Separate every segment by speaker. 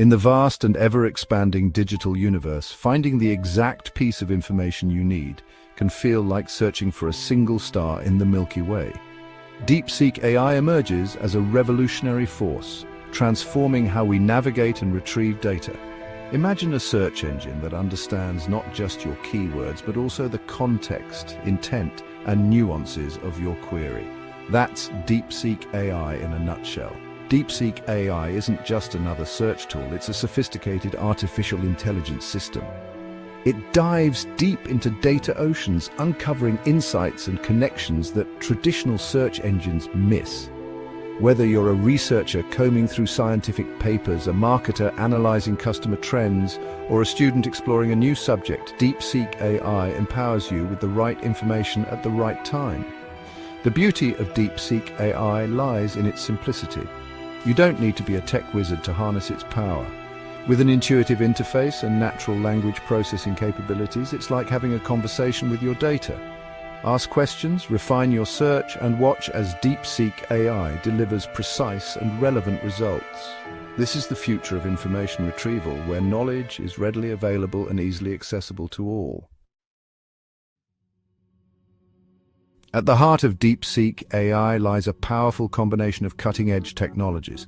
Speaker 1: In the vast and ever-expanding digital universe, finding the exact piece of information you need can feel like searching for a single star in the Milky Way. DeepSeek AI emerges as a revolutionary force, transforming how we navigate and retrieve data. Imagine a search engine that understands not just your keywords, but also the context, intent, and nuances of your query. That's DeepSeek AI in a nutshell. DeepSeek AI isn't just another search tool, it's a sophisticated artificial intelligence system. It dives deep into data oceans, uncovering insights and connections that traditional search engines miss. Whether you're a researcher combing through scientific papers, a marketer analyzing customer trends, or a student exploring a new subject, DeepSeek AI empowers you with the right information at the right time. The beauty of DeepSeek AI lies in its simplicity. You don't need to be a tech wizard to harness its power. With an intuitive interface and natural language processing capabilities, it's like having a conversation with your data. Ask questions, refine your search, and watch as DeepSeek AI delivers precise and relevant results. This is the future of information retrieval, where knowledge is readily available and easily accessible to all. At the heart of DeepSeek AI lies a powerful combination of cutting-edge technologies.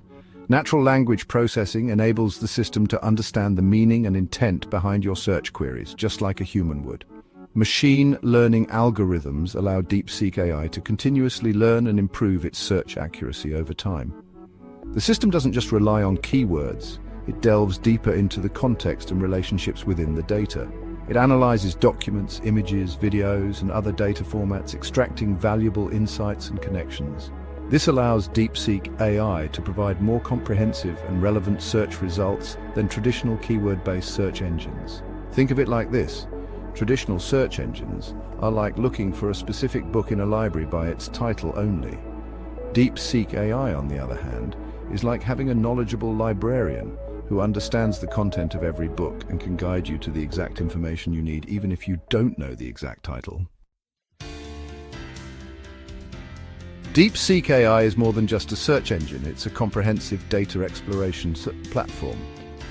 Speaker 1: Natural language processing enables the system to understand the meaning and intent behind your search queries, just like a human would. Machine learning algorithms allow DeepSeek AI to continuously learn and improve its search accuracy over time. The system doesn't just rely on keywords, it delves deeper into the context and relationships within the data. It analyzes documents, images, videos, and other data formats, extracting valuable insights and connections. This allows DeepSeek AI to provide more comprehensive and relevant search results than traditional keyword-based search engines. Think of it like this. Traditional search engines are like looking for a specific book in a library by its title only. DeepSeek AI, on the other hand, is like having a knowledgeable librarian who understands the content of every book and can guide you to the exact information you need, even if you don't know the exact title. DeepSeek AI is more than just a search engine, it's a comprehensive data exploration platform.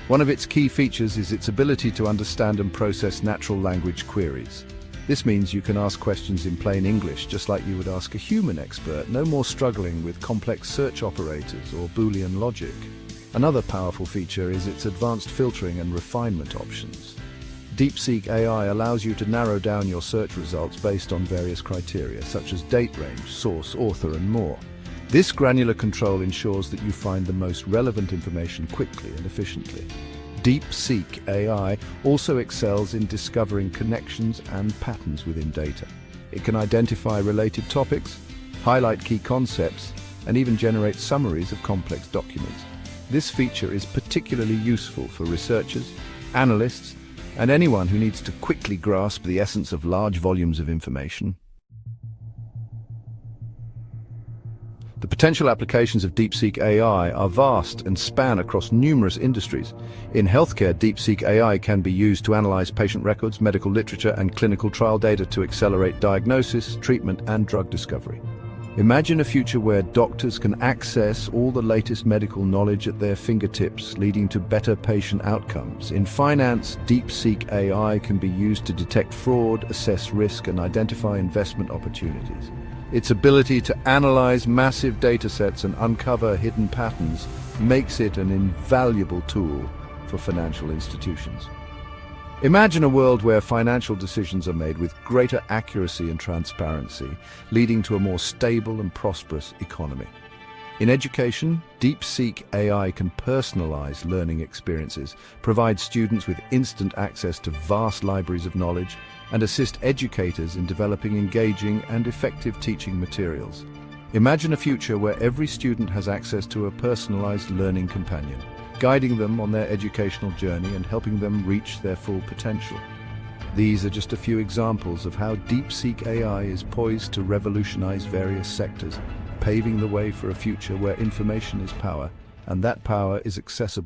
Speaker 1: One of its key features is its ability to understand and process natural language queries. This means you can ask questions in plain English, just like you would ask a human expert, no more struggling with complex search operators or Boolean logic. Another powerful feature is its advanced filtering and refinement options. DeepSeek AI allows you to narrow down your search results based on various criteria, such as date range, source, author, and more. This granular control ensures that you find the most relevant information quickly and efficiently. DeepSeek AI also excels in discovering connections and patterns within data. It can identify related topics, highlight key concepts, and even generate summaries of complex documents. This feature is particularly useful for researchers, analysts, and anyone who needs to quickly grasp the essence of large volumes of information. The potential applications of DeepSeek AI are vast and span across numerous industries. In healthcare, DeepSeek AI can be used to analyze patient records, medical literature, and clinical trial data to accelerate diagnosis, treatment, and drug discovery. Imagine a future where doctors can access all the latest medical knowledge at their fingertips, leading to better patient outcomes. In finance, DeepSeek AI can be used to detect fraud, assess risk, and identify investment opportunities. Its ability to analyze massive datasets and uncover hidden patterns makes it an invaluable tool for financial institutions. Imagine a world where financial decisions are made with greater accuracy and transparency, leading to a more stable and prosperous economy. In education, DeepSeek AI can personalize learning experiences, provide students with instant access to vast libraries of knowledge, and assist educators in developing engaging and effective teaching materials. Imagine a future where every student has access to a personalized learning companion, guiding them on their educational journey and helping them reach their full potential. These are just a few examples of how DeepSeek AI is poised to revolutionize various sectors, paving the way for a future where information is power, and that power is accessible